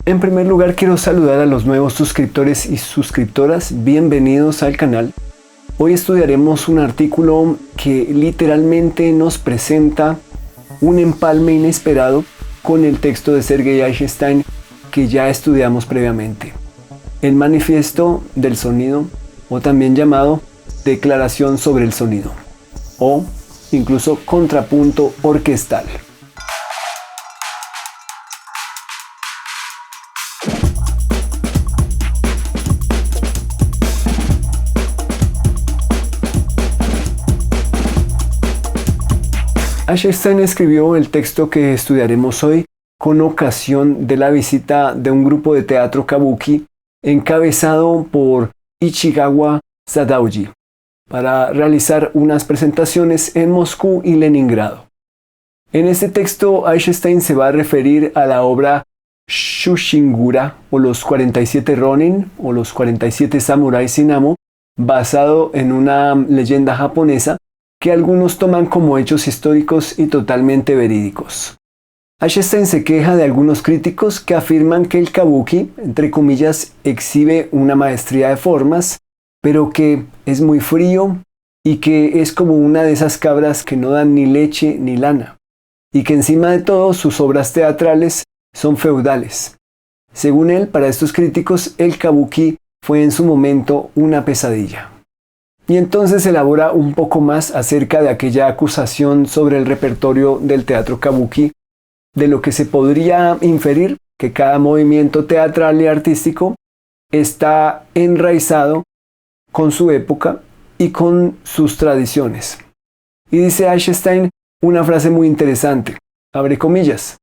En primer lugar, quiero saludar a los nuevos suscriptores y suscriptoras. Bienvenidos al canal. Hoy estudiaremos un artículo que literalmente nos presenta un empalme inesperado con el texto de Sergei Eisenstein que ya estudiamos previamente. El manifiesto del sonido, o también llamado Declaración sobre el sonido, o incluso contrapunto orquestal. Eisenstein escribió el texto que estudiaremos hoy con ocasión de la visita de un grupo de teatro kabuki encabezado por Ichigawa Sadauji para realizar unas presentaciones en Moscú y Leningrado. En este texto, Eisenstein se va a referir a la obra Shushingura, o los 47 Ronin, o los 47 Samuráis sin amo, basado en una leyenda japonesa que algunos toman como hechos históricos y totalmente verídicos. Eisenstein se queja de algunos críticos que afirman que el kabuki, entre comillas, exhibe una maestría de formas, pero que es muy frío y que es como una de esas cabras que no dan ni leche ni lana, y que encima de todo sus obras teatrales son feudales. Según él, para estos críticos, el kabuki fue en su momento una pesadilla. Y entonces elabora un poco más acerca de aquella acusación sobre el repertorio del teatro kabuki, de lo que se podría inferir que cada movimiento teatral y artístico está enraizado con su época y con sus tradiciones. Y dice Eisenstein una frase muy interesante, abre comillas: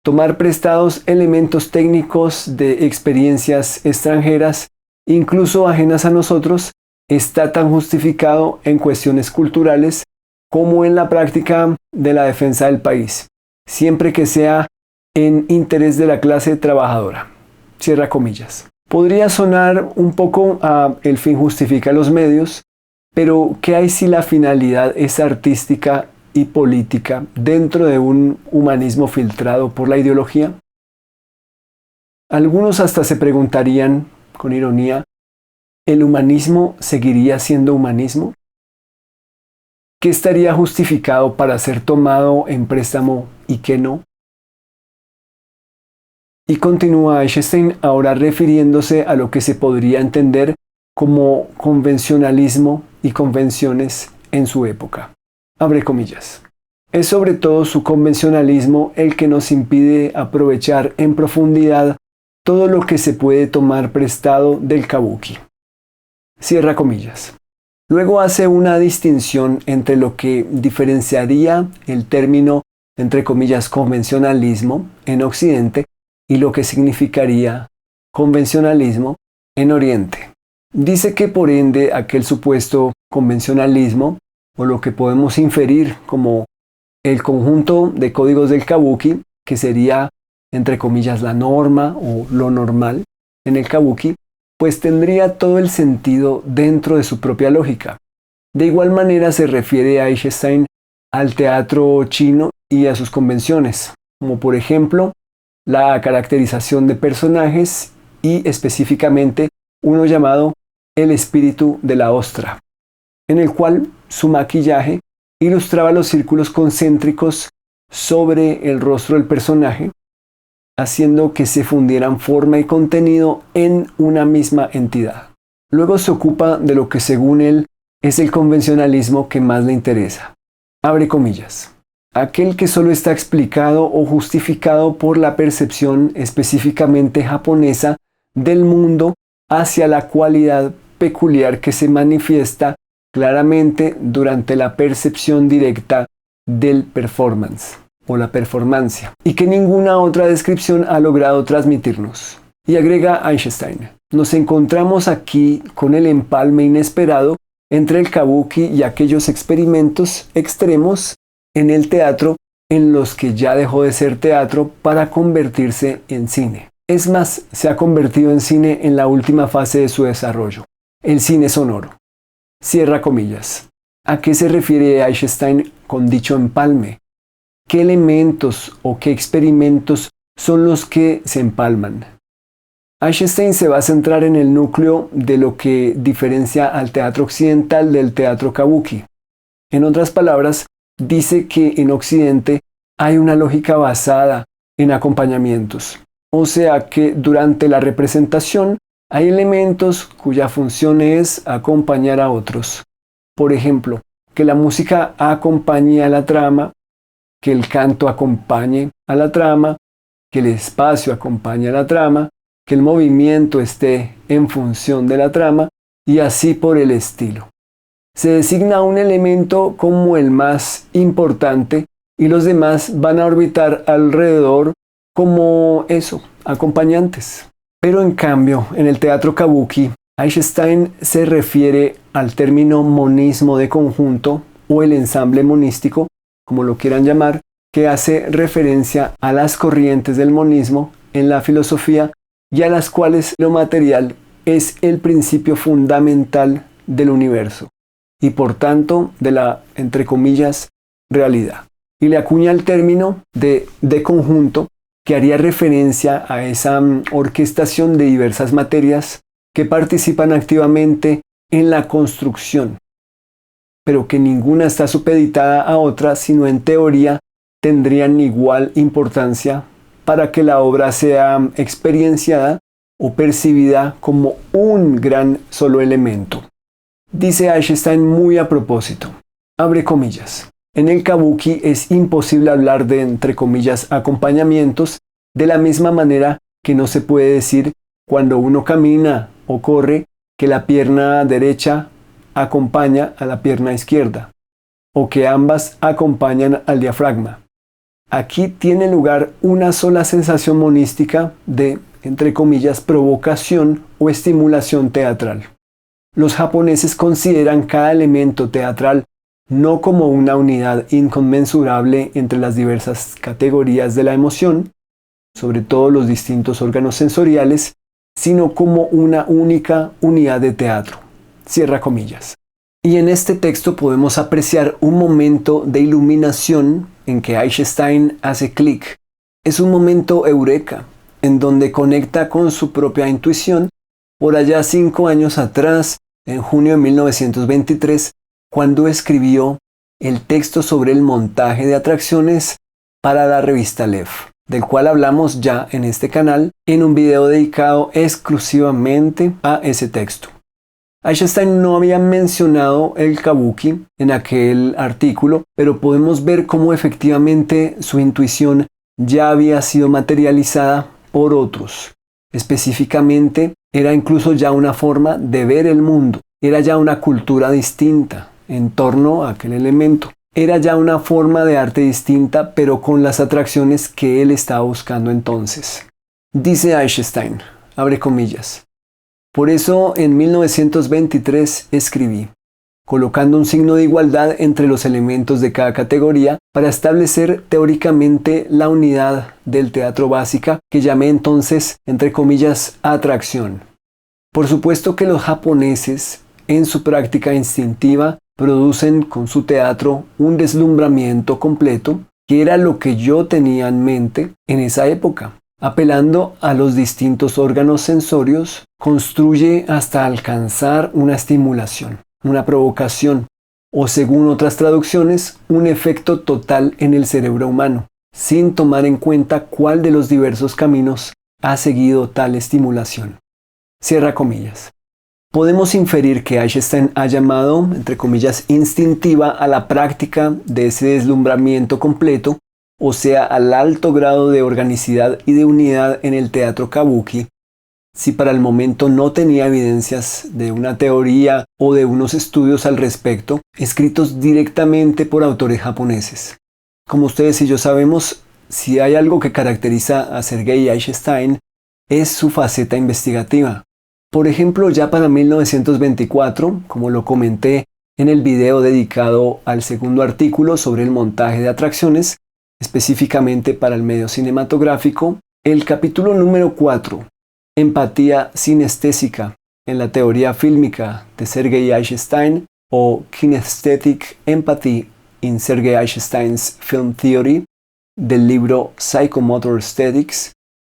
tomar prestados elementos técnicos de experiencias extranjeras, incluso ajenas a nosotros, está tan justificado en cuestiones culturales como en la práctica de la defensa del país, siempre que sea en interés de la clase trabajadora. Cierra comillas. Podría sonar un poco a el fin justifica los medios, pero ¿qué hay si la finalidad es artística y política dentro de un humanismo filtrado por la ideología? Algunos hasta se preguntarían, con ironía, ¿el humanismo seguiría siendo humanismo? ¿Qué estaría justificado para ser tomado en préstamo y qué no? Y continúa Eisenstein ahora refiriéndose a lo que se podría entender como convencionalismo y convenciones en su época. Abre comillas. Es sobre todo su convencionalismo el que nos impide aprovechar en profundidad todo lo que se puede tomar prestado del kabuki. Cierra comillas. Luego hace una distinción entre lo que diferenciaría el término, entre comillas, convencionalismo en Occidente y lo que significaría convencionalismo en Oriente. Dice que por ende aquel supuesto convencionalismo, o lo que podemos inferir como el conjunto de códigos del kabuki, que sería, entre comillas, la norma o lo normal en el kabuki, pues tendría todo el sentido dentro de su propia lógica. De igual manera se refiere a Eisenstein al teatro chino y a sus convenciones, como por ejemplo la caracterización de personajes y específicamente uno llamado el espíritu de la ostra, en el cual su maquillaje ilustraba los círculos concéntricos sobre el rostro del personaje, haciendo que se fundieran forma y contenido en una misma entidad. Luego se ocupa de lo que según él es el convencionalismo que más le interesa. Abre comillas. Aquel que solo está explicado o justificado por la percepción específicamente japonesa del mundo hacia la cualidad peculiar que se manifiesta claramente durante la percepción directa del performance o la performancia, y que ninguna otra descripción ha logrado transmitirnos. Y agrega Eisenstein, nos encontramos aquí con el empalme inesperado entre el kabuki y aquellos experimentos extremos en el teatro en los que ya dejó de ser teatro para convertirse en cine. Es más, se ha convertido en cine en la última fase de su desarrollo, el cine sonoro. Cierra comillas. ¿A qué se refiere Eisenstein con dicho empalme? ¿Qué elementos o qué experimentos son los que se empalman? Eisenstein se va a centrar en el núcleo de lo que diferencia al teatro occidental del teatro kabuki. En otras palabras, dice que en Occidente hay una lógica basada en acompañamientos. O sea que durante la representación hay elementos cuya función es acompañar a otros. Por ejemplo, que la música acompañe a la trama, que el canto acompañe a la trama, que el espacio acompañe a la trama, que el movimiento esté en función de la trama y así por el estilo. Se designa un elemento como el más importante y los demás van a orbitar alrededor como eso, acompañantes. Pero en cambio, en el teatro kabuki, Eisenstein se refiere al término monismo de conjunto o el ensamble monístico, como lo quieran llamar, que hace referencia a las corrientes del monismo en la filosofía y a las cuales lo material es el principio fundamental del universo y por tanto de la, entre comillas, realidad. Y le acuña el término de conjunto que haría referencia a esa orquestación de diversas materias que participan activamente en la construcción, pero que ninguna está supeditada a otra, sino en teoría tendrían igual importancia para que la obra sea experienciada o percibida como un gran solo elemento. Dice Eisenstein muy a propósito, abre comillas, en el kabuki es imposible hablar de, entre comillas, acompañamientos de la misma manera que no se puede decir cuando uno camina o corre que la pierna derecha acompaña a la pierna izquierda o que ambas acompañan al diafragma. Aquí tiene lugar una sola sensación monística de, entre comillas, provocación o estimulación teatral. Los japoneses consideran cada elemento teatral no como una unidad inconmensurable entre las diversas categorías de la emoción, sobre todo los distintos órganos sensoriales, sino como una única unidad de teatro. Cierra comillas. Y en este texto podemos apreciar un momento de iluminación en que Eisenstein hace clic. Es un momento eureka, en donde conecta con su propia intuición por allá 5 años atrás, en junio de 1923, cuando escribió el texto sobre el montaje de atracciones para la revista Lev, del cual hablamos ya en este canal en un video dedicado exclusivamente a ese texto. Eisenstein no había mencionado el kabuki en aquel artículo, pero podemos ver cómo efectivamente su intuición ya había sido materializada por otros. Específicamente, era incluso ya una forma de ver el mundo, era ya una cultura distinta en torno a aquel elemento. Era ya una forma de arte distinta, pero con las atracciones que él estaba buscando entonces. Dice Eisenstein, abre comillas, por eso en 1923 escribí, colocando un signo de igualdad entre los elementos de cada categoría para establecer teóricamente la unidad del teatro básica que llamé entonces, entre comillas, atracción. Por supuesto que los japoneses, en su práctica instintiva, producen con su teatro un deslumbramiento completo, que era lo que yo tenía en mente en esa época. Apelando a los distintos órganos sensorios, construye hasta alcanzar una estimulación, una provocación, o según otras traducciones, un efecto total en el cerebro humano, sin tomar en cuenta cuál de los diversos caminos ha seguido tal estimulación. Cierra comillas. Podemos inferir que Eisenstein ha llamado, entre comillas, instintiva a la práctica de ese deslumbramiento completo, o sea, al alto grado de organicidad y de unidad en el teatro kabuki, si para el momento no tenía evidencias de una teoría o de unos estudios al respecto, escritos directamente por autores japoneses. Como ustedes y yo sabemos, si hay algo que caracteriza a Sergei Eisenstein, es su faceta investigativa. Por ejemplo, ya para 1924, como lo comenté en el video dedicado al segundo artículo sobre el montaje de atracciones, específicamente para el medio cinematográfico, el capítulo número 4, Empatía sinestésica en la teoría fílmica de Sergei Eisenstein o Kinesthetic Empathy in Sergei Eisenstein's Film Theory, del libro Psychomotor Aesthetics,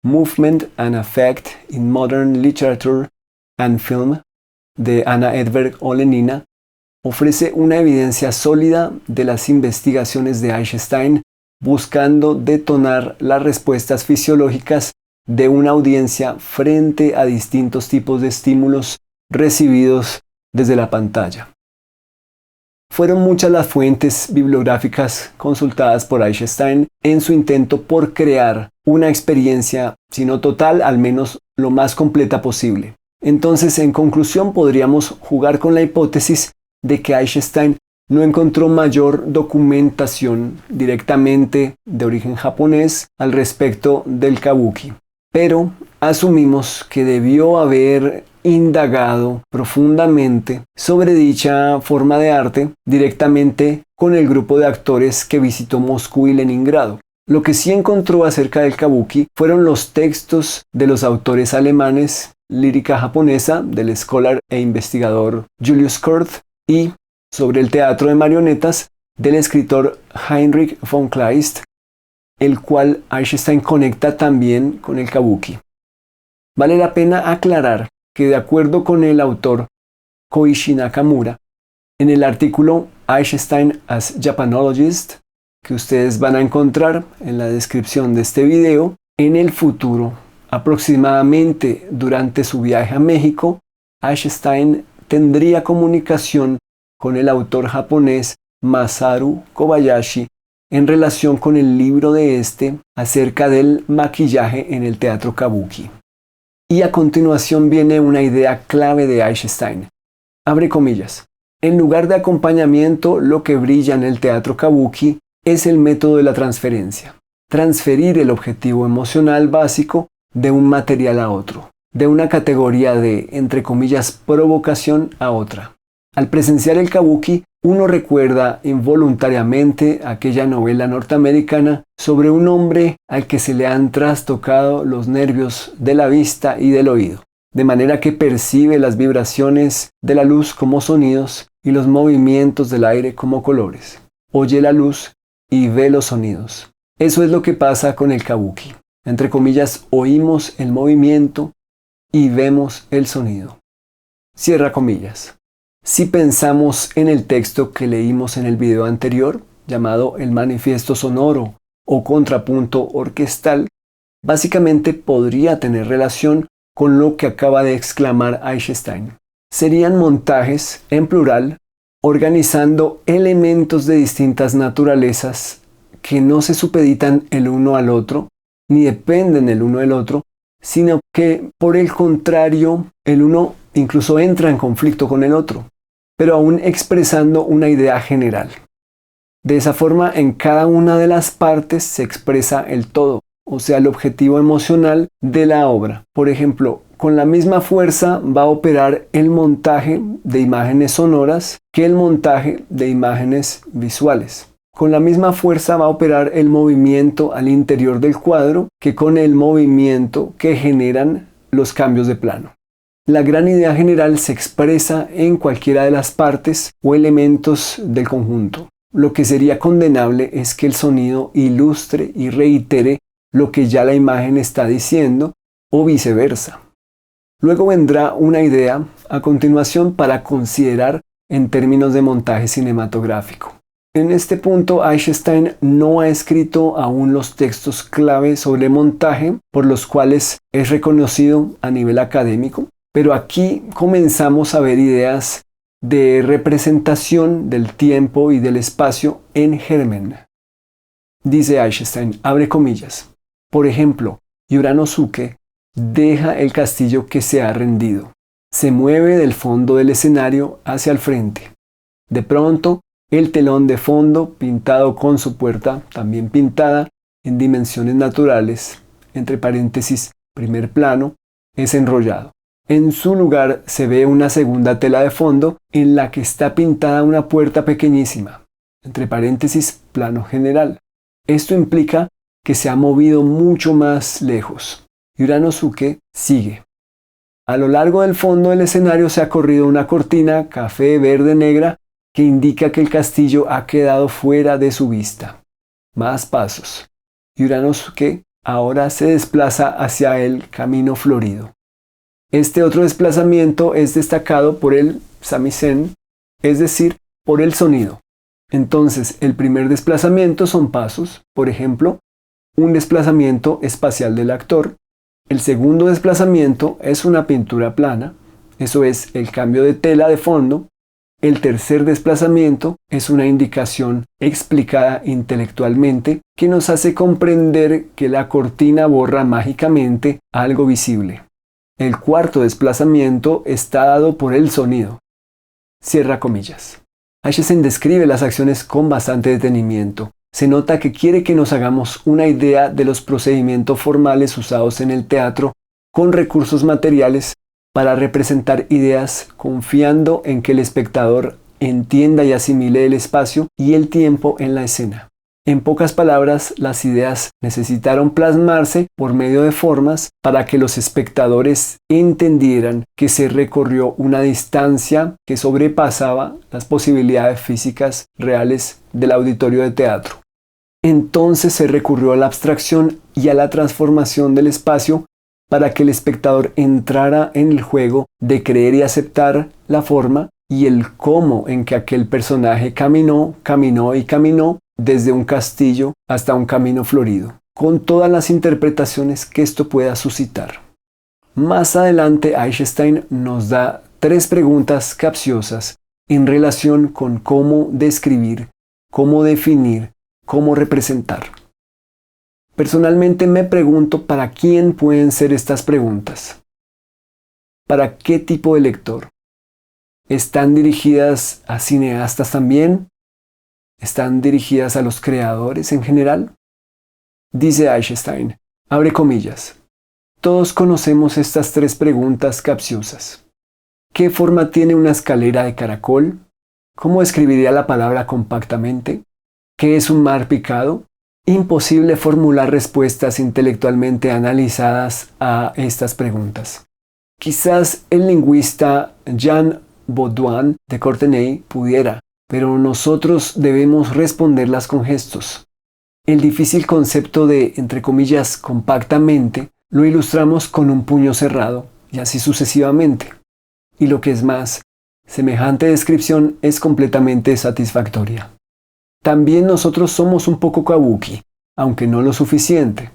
Movement and Affect in Modern Literature and Film, de Anna Edberg Olenina, ofrece una evidencia sólida de las investigaciones de Eichstein buscando detonar las respuestas fisiológicas de una audiencia frente a distintos tipos de estímulos recibidos desde la pantalla. Fueron muchas las fuentes bibliográficas consultadas por Eichstein en su intento por crear una experiencia, si no total, al menos lo más completa posible. Entonces, en conclusión, podríamos jugar con la hipótesis de que Eichstein no encontró mayor documentación directamente de origen japonés al respecto del kabuki, pero asumimos que debió haber indagado profundamente sobre dicha forma de arte directamente con el grupo de actores que visitó Moscú y Leningrado. Lo que sí encontró acerca del kabuki fueron los textos de los autores alemanes, lírica japonesa del scholar e investigador Julius Kurth y sobre el teatro de marionetas del escritor Heinrich von Kleist, el cual Eichstein conecta también con el kabuki. Vale la pena aclarar que de acuerdo con el autor Koichi Nakamura, en el artículo Eichstein as Japanologist, que ustedes van a encontrar en la descripción de este video, en el futuro, aproximadamente durante su viaje a México, Eichstein tendría comunicación con el autor japonés Masaru Kobayashi en relación con el libro de este acerca del maquillaje en el teatro kabuki. Y a continuación viene una idea clave de Eichstein. Abre comillas. En lugar de acompañamiento, lo que brilla en el teatro kabuki es el método de la transferencia. Transferir el objetivo emocional básico de un material a otro, de una categoría de, entre comillas, provocación a otra. Al presenciar el kabuki, uno recuerda involuntariamente aquella novela norteamericana sobre un hombre al que se le han trastocado los nervios de la vista y del oído, de manera que percibe las vibraciones de la luz como sonidos y los movimientos del aire como colores. Oye la luz y ve los sonidos. Eso es lo que pasa con el kabuki. Entre comillas, oímos el movimiento y vemos el sonido. Cierra comillas. Si pensamos en el texto que leímos en el video anterior, llamado El Manifiesto Sonoro o Contrapunto Orquestal, básicamente podría tener relación con lo que acaba de exclamar Eichstein. Serían montajes, en plural, organizando elementos de distintas naturalezas que no se supeditan el uno al otro, ni dependen el uno del otro, sino que, por el contrario, el uno incluso entra en conflicto con el otro, pero aún expresando una idea general. De esa forma, en cada una de las partes se expresa el todo, o sea, el objetivo emocional de la obra. Por ejemplo, con la misma fuerza va a operar el montaje de imágenes sonoras que el montaje de imágenes visuales. Con la misma fuerza va a operar el movimiento al interior del cuadro que con el movimiento que generan los cambios de plano. La gran idea general se expresa en cualquiera de las partes o elementos del conjunto. Lo que sería condenable es que el sonido ilustre y reitere lo que ya la imagen está diciendo o viceversa. Luego vendrá una idea a continuación para considerar en términos de montaje cinematográfico. En este punto, Eichstein no ha escrito aún los textos clave sobre montaje por los cuales es reconocido a nivel académico, pero aquí comenzamos a ver ideas de representación del tiempo y del espacio en germen. Dice Eichstein, abre comillas, por ejemplo, Uranosuke deja el castillo que se ha rendido. Se mueve del fondo del escenario hacia el frente. De pronto, el telón de fondo, pintado con su puerta, también pintada en dimensiones naturales, entre paréntesis, primer plano, es enrollado. En su lugar se ve una segunda tela de fondo en la que está pintada una puerta pequeñísima, entre paréntesis, plano general. Esto implica que se ha movido mucho más lejos. Uranosuke sigue. A lo largo del fondo del escenario se ha corrido una cortina café, verde, negra que indica que el castillo ha quedado fuera de su vista. Más pasos. Uranosuke ahora se desplaza hacia el camino florido. Este otro desplazamiento es destacado por el samisen, es decir, por el sonido. Entonces, el primer desplazamiento son pasos, por ejemplo, un desplazamiento espacial del actor. El segundo desplazamiento es una pintura plana, eso es el cambio de tela de fondo. El tercer desplazamiento es una indicación explicada intelectualmente que nos hace comprender que la cortina borra mágicamente algo visible. El cuarto desplazamiento está dado por el sonido. Cierra comillas. Acheson describe las acciones con bastante detenimiento. Se nota que quiere que nos hagamos una idea de los procedimientos formales usados en el teatro con recursos materiales para representar ideas, confiando en que el espectador entienda y asimile el espacio y el tiempo en la escena. En pocas palabras, las ideas necesitaron plasmarse por medio de formas para que los espectadores entendieran que se recorrió una distancia que sobrepasaba las posibilidades físicas reales del auditorio de teatro. Entonces se recurrió a la abstracción y a la transformación del espacio para que el espectador entrara en el juego de creer y aceptar la forma y el cómo en que aquel personaje caminó desde un castillo hasta un camino florido, con todas las interpretaciones que esto pueda suscitar. Más adelante, Eisenstein nos da 3 preguntas capciosas en relación con cómo describir, cómo definir, cómo representar. Personalmente me pregunto para quién pueden ser estas preguntas. ¿Para qué tipo de lector? ¿Están dirigidas a cineastas también? ¿Están dirigidas a los creadores en general? Dice Eisenstein, abre comillas, todos conocemos estas 3 preguntas capciosas. ¿Qué forma tiene una escalera de caracol? ¿Cómo escribiría la palabra compactamente? ¿Qué es un mar picado? Imposible formular respuestas intelectualmente analizadas a estas preguntas. Quizás el lingüista Jean Baudouin de Courtenay pudiera, pero nosotros debemos responderlas con gestos. El difícil concepto de, entre comillas, compactamente, lo ilustramos con un puño cerrado, y así sucesivamente. Y lo que es más, semejante descripción es completamente satisfactoria. También nosotros somos un poco kabuki, aunque no lo suficiente.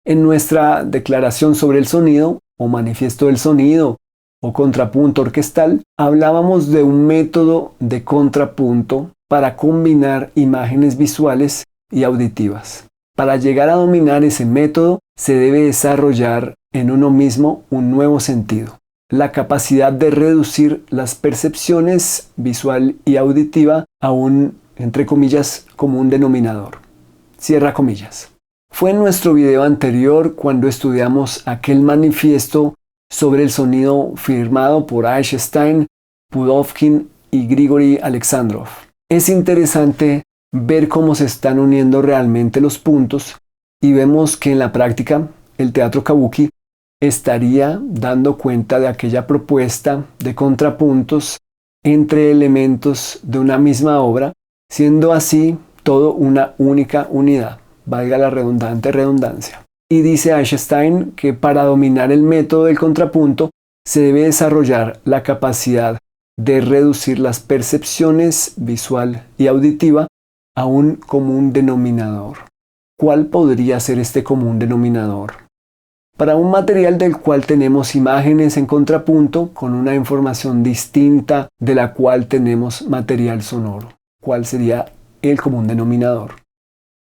En nuestra declaración sobre el sonido, o manifiesto del sonido, o contrapunto orquestal, hablábamos de un método de contrapunto para combinar imágenes visuales y auditivas. Para llegar a dominar ese método, se debe desarrollar en uno mismo un nuevo sentido, la capacidad de reducir las percepciones visual y auditiva a un, entre comillas, común denominador. Cierra comillas. Fue en nuestro video anterior cuando estudiamos aquel manifiesto sobre el sonido firmado por Eisenstein, Pudovkin y Grigori Alexandrov. Es interesante ver cómo se están uniendo realmente los puntos y vemos que en la práctica el teatro kabuki estaría dando cuenta de aquella propuesta de contrapuntos entre elementos de una misma obra, siendo así todo una única unidad, valga la redundante redundancia. Y dice Eisenstein que para dominar el método del contrapunto se debe desarrollar la capacidad de reducir las percepciones visual y auditiva a un común denominador. ¿Cuál podría ser este común denominador? Para un material del cual tenemos imágenes en contrapunto con una información distinta de la cual tenemos material sonoro, ¿cuál sería el común denominador?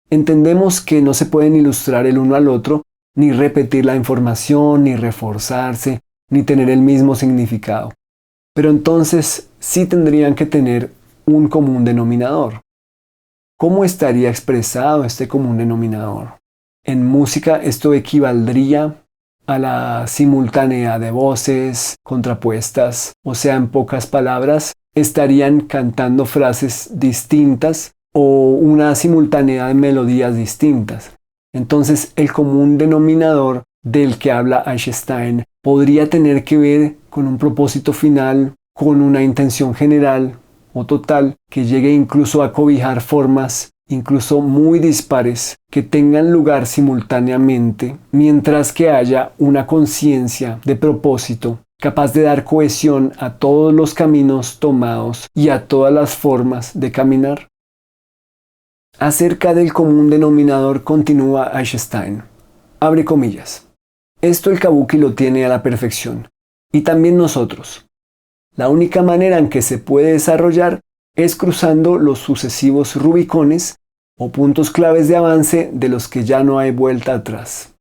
Entendemos que no se pueden ilustrar el uno al otro, ni repetir la información, ni reforzarse, ni tener el mismo significado. Pero entonces sí tendrían que tener un común denominador. ¿Cómo estaría expresado este común denominador? En música esto equivaldría a la simultaneidad de voces contrapuestas, o sea, en pocas palabras, estarían cantando frases distintas o una simultaneidad de melodías distintas. Entonces, el común denominador del que habla Eisenstein podría tener que ver con un propósito final, con una intención general o total que llegue incluso a cobijar formas incluso muy dispares, que tengan lugar simultáneamente, mientras que haya una conciencia de propósito capaz de dar cohesión a todos los caminos tomados y a todas las formas de caminar. Acerca del común denominador continúa Eisenstein. Abre comillas. Esto el kabuki lo tiene a la perfección, y también nosotros. La única manera en que se puede desarrollar es cruzando los sucesivos rubicones o puntos claves de avance de los que ya no hay vuelta atrás.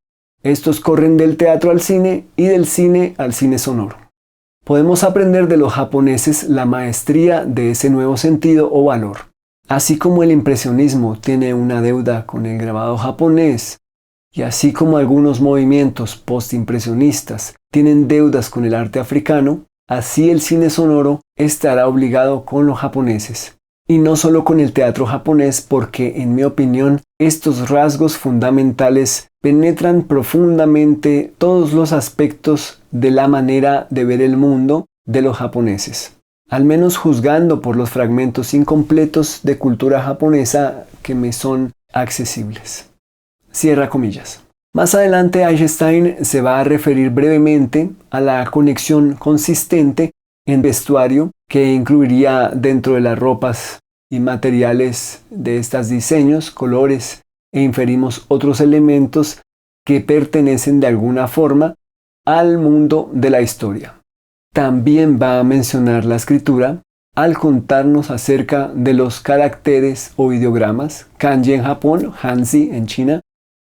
Estos corren del teatro al cine y del cine al cine sonoro. Podemos aprender de los japoneses la maestría de ese nuevo sentido o valor. Así como el impresionismo tiene una deuda con el grabado japonés, y así como algunos movimientos postimpresionistas tienen deudas con el arte africano, así el cine sonoro estará obligado con los japoneses. Y no solo con el teatro japonés, porque, en mi opinión, estos rasgos fundamentales penetran profundamente todos los aspectos de la manera de ver el mundo de los japoneses, al menos juzgando por los fragmentos incompletos de cultura japonesa que me son accesibles. Cierra comillas. Más adelante Eisenstein se va a referir brevemente a la conexión consistente en vestuario que incluiría dentro de las ropas y materiales de estos diseños, colores, e inferimos otros elementos que pertenecen de alguna forma al mundo de la historia. También va a mencionar la escritura al contarnos acerca de los caracteres o ideogramas, kanji en Japón, hanzi en China,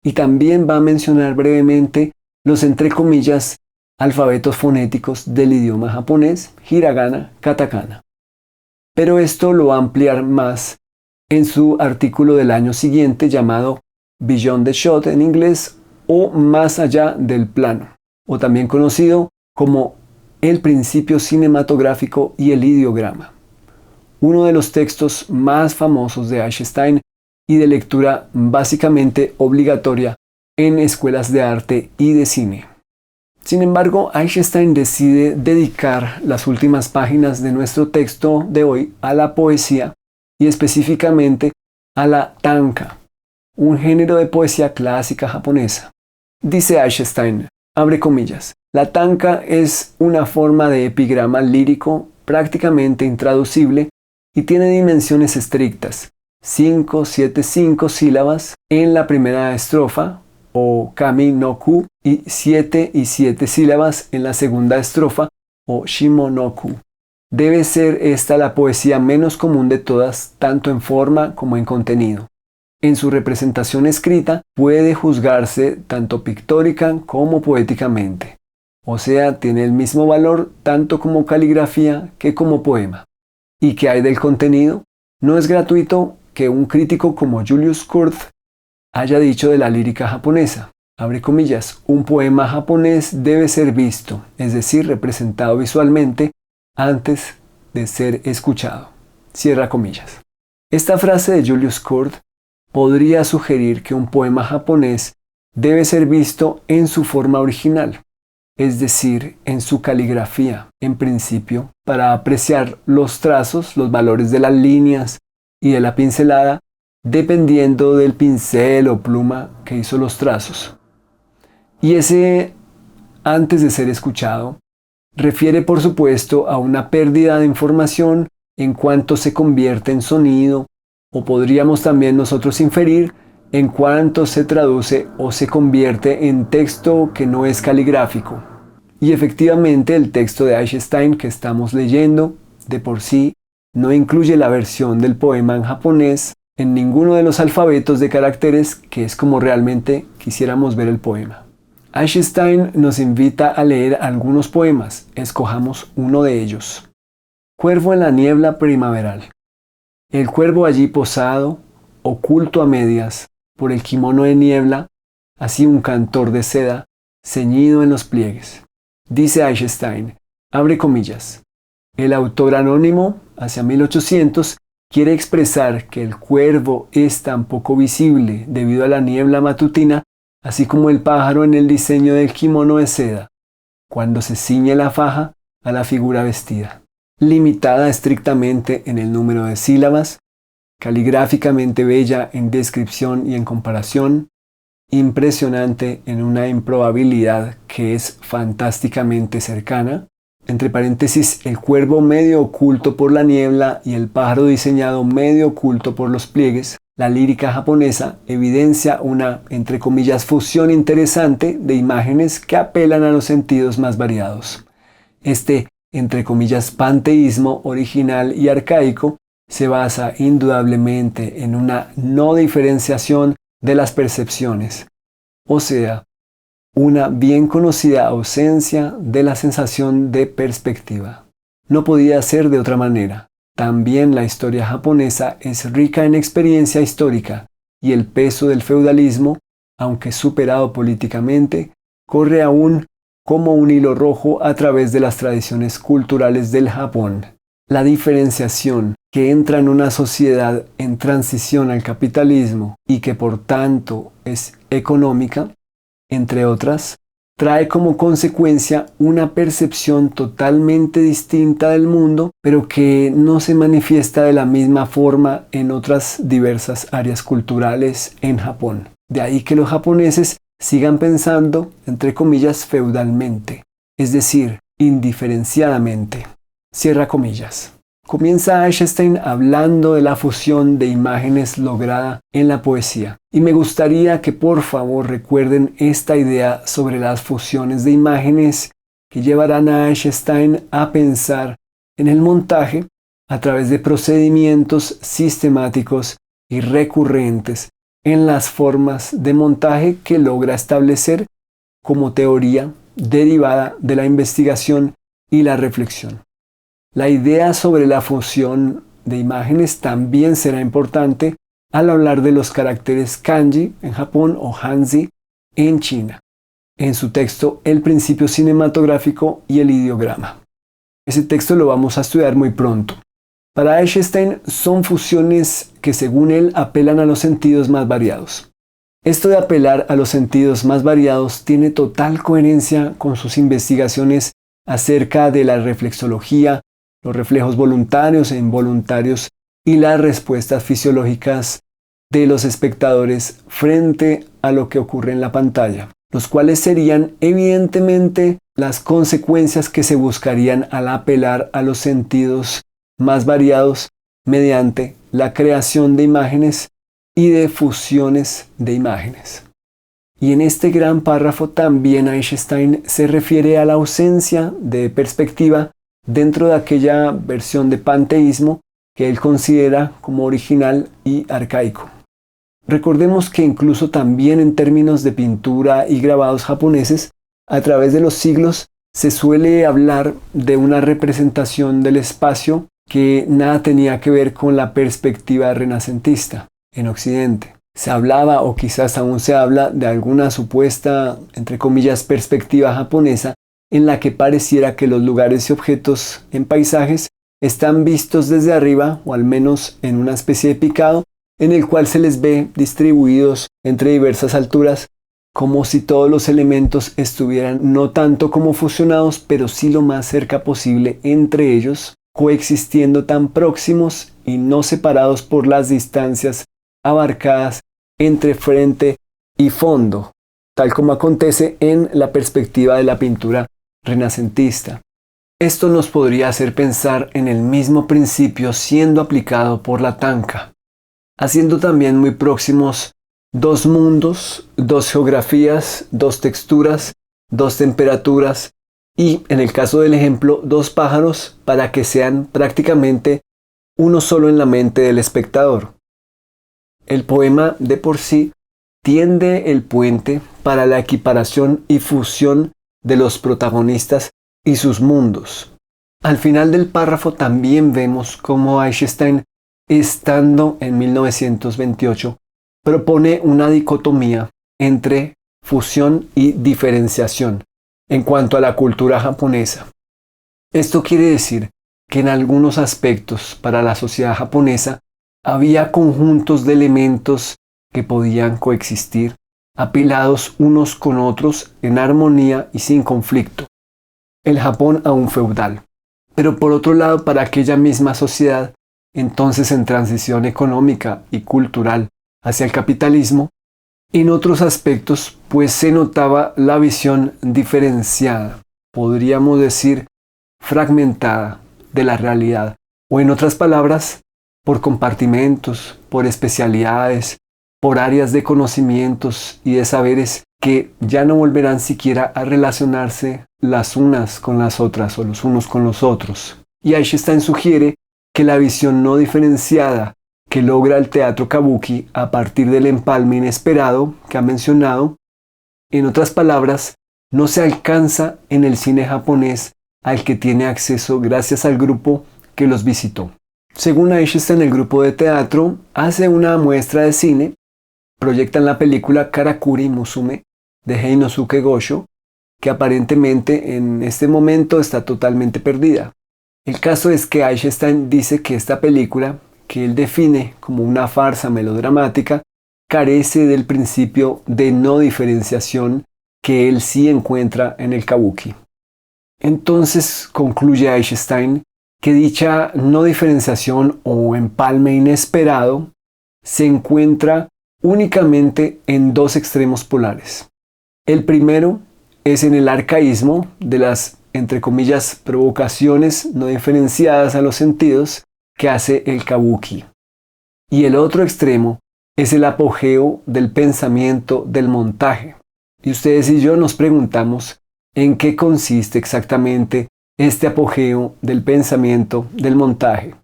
y también va a mencionar brevemente los, entre comillas, alfabetos fonéticos del idioma japonés, hiragana, katakana. Pero esto lo va a ampliar más en su artículo del año siguiente llamado Beyond the Shot en inglés, o Más allá del plano, o también conocido como El principio cinematográfico y el ideograma, uno de los textos más famosos de Eisenstein y de lectura básicamente obligatoria en escuelas de arte y de cine. Sin embargo, Eisenstein decide dedicar las últimas páginas de nuestro texto de hoy a la poesía y específicamente a la tanka, un género de poesía clásica japonesa. Dice Eisenstein, abre comillas, la tanka es una forma de epigrama lírico prácticamente intraducible y tiene dimensiones estrictas, 5, 7, 5 sílabas en la primera estrofa, o kami no ku, y 7 y 7 sílabas en la segunda estrofa, o shimo no ku. Debe ser esta la poesía menos común de todas, tanto en forma como en contenido. En su representación escrita puede juzgarse tanto pictórica como poéticamente. O sea, tiene el mismo valor tanto como caligrafía que como poema. ¿Y qué hay del contenido? No es gratuito que un crítico como Julius Kurth haya dicho de la lírica japonesa, abre comillas, un poema japonés debe ser visto, es decir, representado visualmente, antes de ser escuchado. Cierra comillas. Esta frase de Julius Kurth podría sugerir que un poema japonés debe ser visto en su forma original, es decir, en su caligrafía, en principio, para apreciar los trazos, los valores de las líneas y de la pincelada, dependiendo del pincel o pluma que hizo los trazos. Y ese, antes de ser escuchado, refiere por supuesto a una pérdida de información en cuanto se convierte en sonido, o podríamos también nosotros inferir en cuanto se traduce o se convierte en texto que no es caligráfico. Y efectivamente el texto de Eisenstein que estamos leyendo de por sí no incluye la versión del poema en japonés en ninguno de los alfabetos de caracteres, que es como realmente quisiéramos ver el poema. Eisenstein nos invita a leer algunos poemas. Escojamos uno de ellos. Cuervo en la niebla primaveral. El cuervo allí posado, oculto a medias, por el kimono de niebla, así un cantor de seda, ceñido en los pliegues. Dice Eisenstein, abre comillas, el autor anónimo, hacia 1800, quiere expresar que el cuervo es tan poco visible debido a la niebla matutina, así como el pájaro en el diseño del kimono de seda, cuando se ciñe la faja a la figura vestida, limitada estrictamente en el número de sílabas, caligráficamente bella en descripción y en comparación, impresionante en una improbabilidad que es fantásticamente cercana. Entre paréntesis, el cuervo medio oculto por la niebla y el pájaro diseñado medio oculto por los pliegues. La lírica japonesa evidencia una, entre comillas, fusión interesante de imágenes que apelan a los sentidos más variados. Este, entre comillas, panteísmo original y arcaico se basa indudablemente en una no diferenciación de las percepciones, o sea, una bien conocida ausencia de la sensación de perspectiva. No podía ser de otra manera. También la historia japonesa es rica en experiencia histórica y el peso del feudalismo, aunque superado políticamente, corre aún como un hilo rojo a través de las tradiciones culturales del Japón. La diferenciación que entra en una sociedad en transición al capitalismo y que por tanto es económica, entre otras, trae como consecuencia una percepción totalmente distinta del mundo, pero que no se manifiesta de la misma forma en otras diversas áreas culturales en Japón. De ahí que los japoneses sigan pensando, entre comillas, feudalmente, es decir, indiferenciadamente. Cierra comillas. Comienza Eisenstein hablando de la fusión de imágenes lograda en la poesía. Y me gustaría que por favor recuerden esta idea sobre las fusiones de imágenes que llevarán a Eisenstein a pensar en el montaje a través de procedimientos sistemáticos y recurrentes en las formas de montaje que logra establecer como teoría derivada de la investigación y la reflexión. La idea sobre la fusión de imágenes también será importante al hablar de los caracteres kanji en Japón o hanzi en China, en su texto El principio cinematográfico y el ideograma. Ese texto lo vamos a estudiar muy pronto. Para Eisenstein son fusiones que según él apelan a los sentidos más variados. Esto de apelar a los sentidos más variados tiene total coherencia con sus investigaciones acerca de la reflexología, los reflejos voluntarios e involuntarios y las respuestas fisiológicas de los espectadores frente a lo que ocurre en la pantalla, los cuales serían evidentemente las consecuencias que se buscarían al apelar a los sentidos más variados mediante la creación de imágenes y de fusiones de imágenes. Y en este gran párrafo también Eisenstein se refiere a la ausencia de perspectiva dentro de aquella versión de panteísmo que él considera como original y arcaico. Recordemos que incluso también en términos de pintura y grabados japoneses, a través de los siglos se suele hablar de una representación del espacio que nada tenía que ver con la perspectiva renacentista en Occidente. Se hablaba, o quizás aún se habla, de alguna supuesta, entre comillas, perspectiva japonesa en la que pareciera que los lugares y objetos en paisajes están vistos desde arriba, o al menos en una especie de picado, en el cual se les ve distribuidos entre diversas alturas, como si todos los elementos estuvieran no tanto como fusionados, pero sí lo más cerca posible entre ellos, coexistiendo tan próximos y no separados por las distancias abarcadas entre frente y fondo, tal como acontece en la perspectiva de la pintura renacentista. Esto nos podría hacer pensar en el mismo principio siendo aplicado por la Tanka, haciendo también muy próximos dos mundos, dos geografías, dos texturas, dos temperaturas y, en el caso del ejemplo, dos pájaros para que sean prácticamente uno solo en la mente del espectador. El poema de por sí tiende el puente para la equiparación y fusión de los protagonistas y sus mundos. Al final del párrafo también vemos cómo Eisenstein, estando en 1928, propone una dicotomía entre fusión y diferenciación en cuanto a la cultura japonesa. Esto quiere decir que en algunos aspectos para la sociedad japonesa había conjuntos de elementos que podían coexistir, apilados unos con otros en armonía y sin conflicto. El Japón aún feudal. Pero por otro lado, para aquella misma sociedad entonces en transición económica y cultural hacia el capitalismo, en otros aspectos pues se notaba la visión diferenciada, podríamos decir fragmentada de la realidad, o en otras palabras, por compartimentos, por especialidades, por áreas de conocimientos y de saberes que ya no volverán siquiera a relacionarse las unas con las otras o los unos con los otros. Y Eisenstein sugiere que la visión no diferenciada que logra el teatro kabuki a partir del empalme inesperado que ha mencionado, en otras palabras, no se alcanza en el cine japonés al que tiene acceso gracias al grupo que los visitó. Según Eisenstein, el grupo de teatro hace una muestra de cine, proyectan la película Karakuri Musume de Heinosuke Gosho, que aparentemente en este momento está totalmente perdida. El caso es que Eisenstein dice que esta película, que él define como una farsa melodramática, carece del principio de no diferenciación que él sí encuentra en el kabuki. Entonces concluye Eisenstein que dicha no diferenciación o empalme inesperado se encuentra únicamente en dos extremos polares. El primero es en el arcaísmo de las, entre comillas, provocaciones no diferenciadas a los sentidos que hace el kabuki. Y el otro extremo es el apogeo del pensamiento del montaje. Y ustedes y yo nos preguntamos en qué consiste exactamente este apogeo del pensamiento del montaje.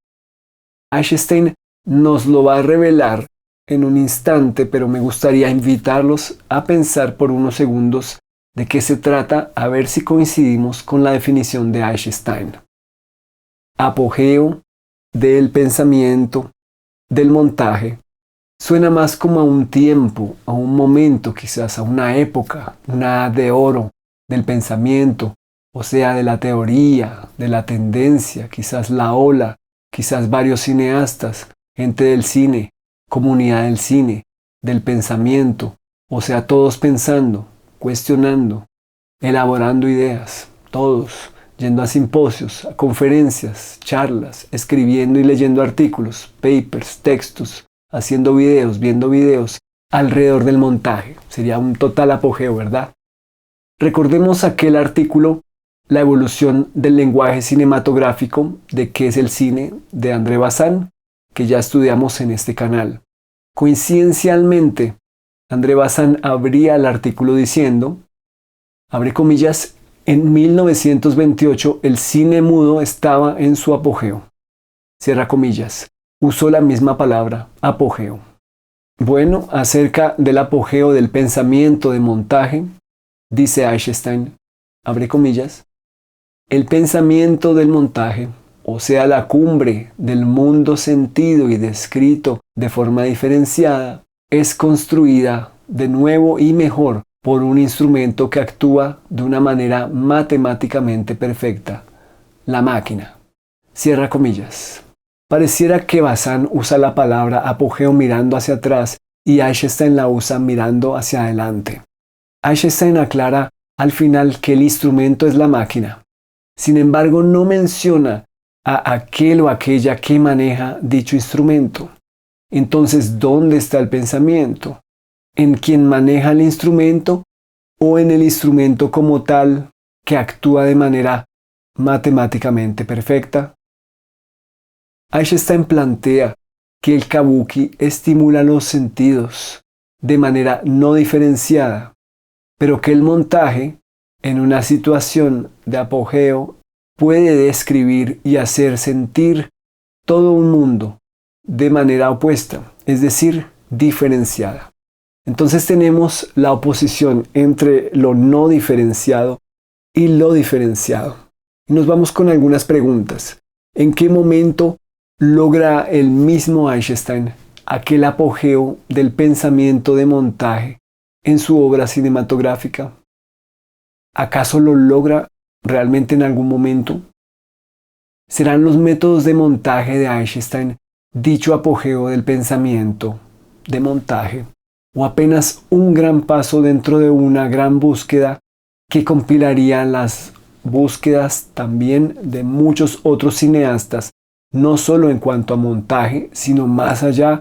Eisenstein nos lo va a revelar en un instante, pero me gustaría invitarlos a pensar por unos segundos de qué se trata, a ver si coincidimos con la definición de Eisenstein. Apogeo del pensamiento del montaje suena más como a un tiempo, a un momento, quizás a una época, una edad de oro del pensamiento, o sea, de la teoría, de la tendencia, quizás la ola, quizás varios cineastas, gente del cine, comunidad del cine, del pensamiento, o sea, todos pensando, cuestionando, elaborando ideas, todos yendo a simposios, a conferencias, charlas, escribiendo y leyendo artículos, papers, textos, haciendo videos, viendo videos, alrededor del montaje. Sería un total apogeo, ¿verdad? Recordemos aquel artículo, La evolución del lenguaje cinematográfico de qué es el cine, de André Bazin, que ya estudiamos en este canal. Coincidencialmente, André Bazin abría el artículo diciendo, abre comillas, en 1928 el cine mudo estaba en su apogeo. Cierra comillas. Usó la misma palabra, apogeo. Bueno, acerca del apogeo del pensamiento de montaje, dice Eisenstein, abre comillas, el pensamiento del montaje, o sea, la cumbre del mundo sentido y descrito de forma diferenciada, es construida de nuevo y mejor por un instrumento que actúa de una manera matemáticamente perfecta, la máquina. Cierra comillas. Pareciera que Bazin usa la palabra apogeo mirando hacia atrás y Eisenstein la usa mirando hacia adelante. Eisenstein aclara al final que el instrumento es la máquina. Sin embargo, no menciona a aquel o aquella que maneja dicho instrumento. Entonces, ¿dónde está el pensamiento? ¿En quien maneja el instrumento o en el instrumento como tal que actúa de manera matemáticamente perfecta? Eisenstein plantea que el kabuki estimula los sentidos de manera no diferenciada, pero que el montaje, en una situación de apogeo, puede describir y hacer sentir todo un mundo de manera opuesta, es decir, diferenciada. Entonces tenemos la oposición entre lo no diferenciado y lo diferenciado. Y nos vamos con algunas preguntas. ¿En qué momento logra el mismo Eisenstein aquel apogeo del pensamiento de montaje en su obra cinematográfica? ¿Acaso lo logra realmente en algún momento? ¿Serán los métodos de montaje de Eisenstein dicho apogeo del pensamiento de montaje o apenas un gran paso dentro de una gran búsqueda que compilaría las búsquedas también de muchos otros cineastas no solo en cuanto a montaje, sino más allá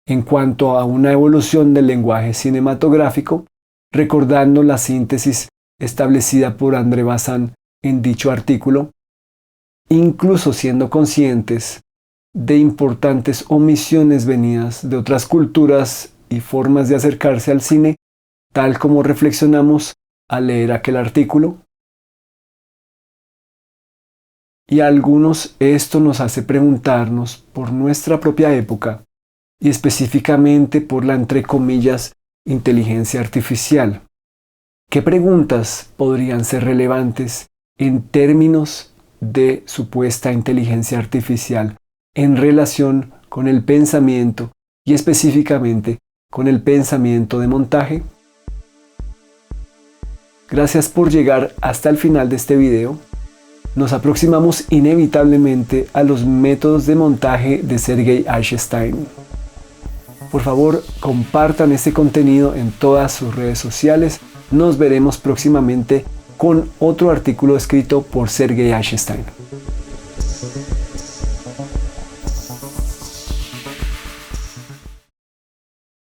en cuanto a una evolución del lenguaje cinematográfico, recordando la síntesis establecida por André Bazin en dicho artículo, incluso siendo conscientes de importantes omisiones venidas de otras culturas y formas de acercarse al cine, tal como reflexionamos al leer aquel artículo. Y a algunos esto nos hace preguntarnos por nuestra propia época y específicamente por la, entre comillas, inteligencia artificial. ¿Qué preguntas podrían ser relevantes en términos de supuesta inteligencia artificial en relación con el pensamiento y específicamente con el pensamiento de montaje? Gracias por llegar hasta el final de este video. Nos aproximamos inevitablemente a los métodos de montaje de Sergei Eisenstein. Por favor, compartan este contenido en todas sus redes sociales. Nos veremos próximamente con otro artículo escrito por Sergei Eisenstein.